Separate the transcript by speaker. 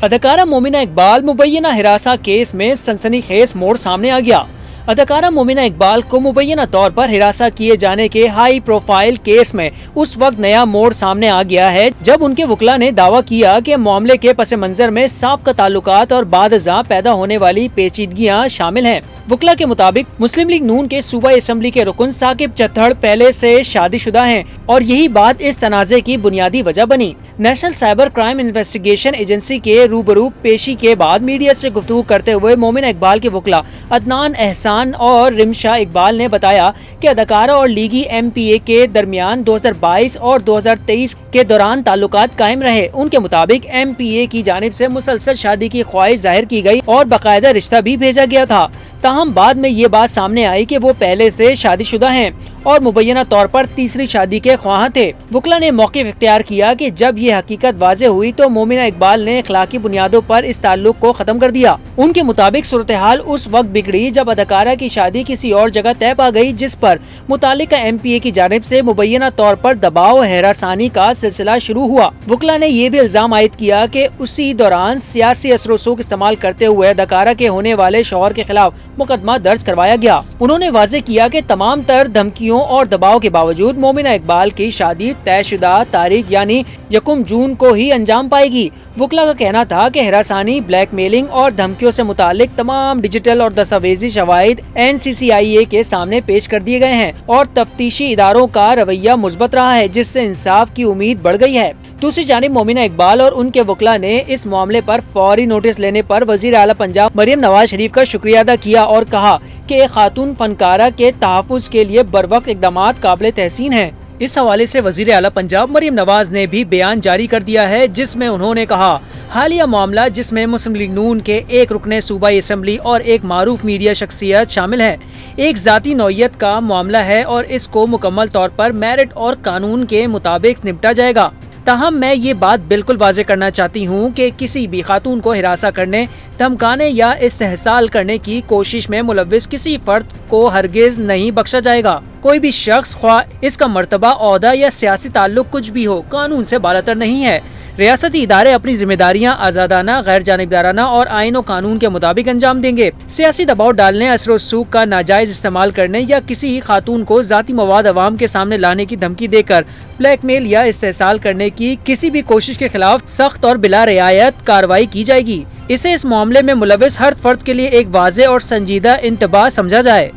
Speaker 1: اداکارہ مومنہ اقبال مبینہ ہراساں کیس میں سنسنی خیز موڑ سامنے آ گیا۔ اداکارہ مومنہ اقبال کو مبینہ طور پر ہراساں کیے جانے کے ہائی پروفائل کیس میں اس وقت نیا موڑ سامنے آ گیا ہے جب ان کے وکلاء نے دعویٰ کیا کہ معاملے کے پس منظر میں سابقہ تعلقات اور بعد ازاں پیدا ہونے والی پیچیدگیاں شامل ہیں۔ وکلاء کے مطابق مسلم لیگ نون کے صوبائی اسمبلی کے رکن ثاقب چتھڑ پہلے سے شادی شدہ ہیں اور یہی بات اس تنازع کی بنیادی وجہ بنی۔ National cyber crime investigation agency کے روبرو پیشی کے بعد میڈیا سے گفتگو کرتے ہوئے مومنہ اقبال کے وکلاء عدنان احسان اور رمشا اقبال نے بتایا کہ اداکارہ اور لیگی ایم پی اے کے درمیان 2022 اور 2023 کے دوران تعلقات قائم رہے۔ ان کے مطابق ایم پی اے کی جانب سے مسلسل شادی کی خواہش ظاہر کی گئی اور باقاعدہ رشتہ بھی بھیجا گیا تھا، تاہم بعد میں یہ بات سامنے آئی کہ وہ پہلے سے شادی شدہ ہیں اور مبینہ طور پر تیسری شادی کے خواہاں تھے۔ وکلاء نے موقف اختیار کیا کہ جب یہ حقیقت واضح ہوئی تو مومنہ اقبال نے اخلاقی بنیادوں پر اس تعلق کو ختم کر دیا۔ ان کے مطابق صورتحال اس وقت بگڑی جب اداکارہ کی شادی کسی اور جگہ طے پا گئی جس پر متعلقہ ایم پی اے کی جانب سے مبینہ طور پر دباؤ و ہراسانی کا سلسلہ شروع ہوا۔ وکلاء نے یہ بھی الزام عائد کیا کہ اسی دوران سیاسی اثر و رسوخ استعمال کرتے ہوئے اداکارہ کے ہونے والے شوہر کے خلاف مقدمہ درج کروایا گیا۔ انہوں نے واضح کیا کہ تمام تر دھمکیوں اور دباؤ کے باوجود مومنہ اقبال کی شادی طے شدہ تاریخ یعنی 1 جون کو ہی انجام پائے گی۔ وکلاء کا کہنا تھا کہ ہراسانی، بلیک میلنگ اور دھمکیوں سے متعلق تمام ڈیجیٹل اور دستاویزی شواہد NCCIA کے سامنے پیش کر دیے گئے ہیں اور تفتیشی اداروں کا رویہ مثبت رہا ہے جس سے انصاف کی امید بڑھ گئی ہے۔ دوسری جانب مومنہ اقبال اور ان کے وکلاء نے اس معاملے پر فوری نوٹس لینے پر وزیر اعلیٰ پنجاب مریم نواز شریف کا شکریہ ادا کیا اور کہا کہ ایک خاتون فنکارہ کے تحفظ کے لیے بروقت اقدامات قابل تحسین ہیں۔ اس حوالے سے وزیر اعلیٰ پنجاب مریم نواز نے بھی بیان جاری کر دیا ہے جس میں انہوں نے کہا، حالیہ معاملہ جس میں مسلم لیگ نون کے ایک رکن صوبائی اسمبلی اور ایک معروف میڈیا شخصیت شامل ہے، ایک ذاتی نوعیت کا معاملہ ہے اور اس کو مکمل طور پر میرٹ اور قانون کے مطابق نپٹا جائے گا۔ تاہم میں یہ بات بالکل واضح کرنا چاہتی ہوں کہ کسی بھی خاتون کو ہراساں کرنے، دھمکانے یا استحصال کرنے کی کوشش میں ملوث کسی فرد کو ہرگز نہیں بخشا جائے گا۔ کوئی بھی شخص، خواہ اس کا مرتبہ، عہدہ یا سیاسی تعلق کچھ بھی ہو، قانون سے بالاتر نہیں ہے۔ ریاستی ادارے اپنی ذمہ داریاں آزادانہ، غیر جانبدارانہ اور آئین و قانون کے مطابق انجام دیں گے۔ سیاسی دباؤ ڈالنے، اثر و رسوخ کا ناجائز استعمال کرنے یا کسی خاتون کو ذاتی مواد عوام کے سامنے لانے کی دھمکی دے کر بلیک میل یا استحصال کرنے کی کسی بھی کوشش کے خلاف سخت اور بلا رعایت کارروائی کی جائے گی۔ اسے اس معاملے میں ملوث ہر فرد کے لیے ایک واضح اور سنجیدہ انتباہ سمجھا جائے۔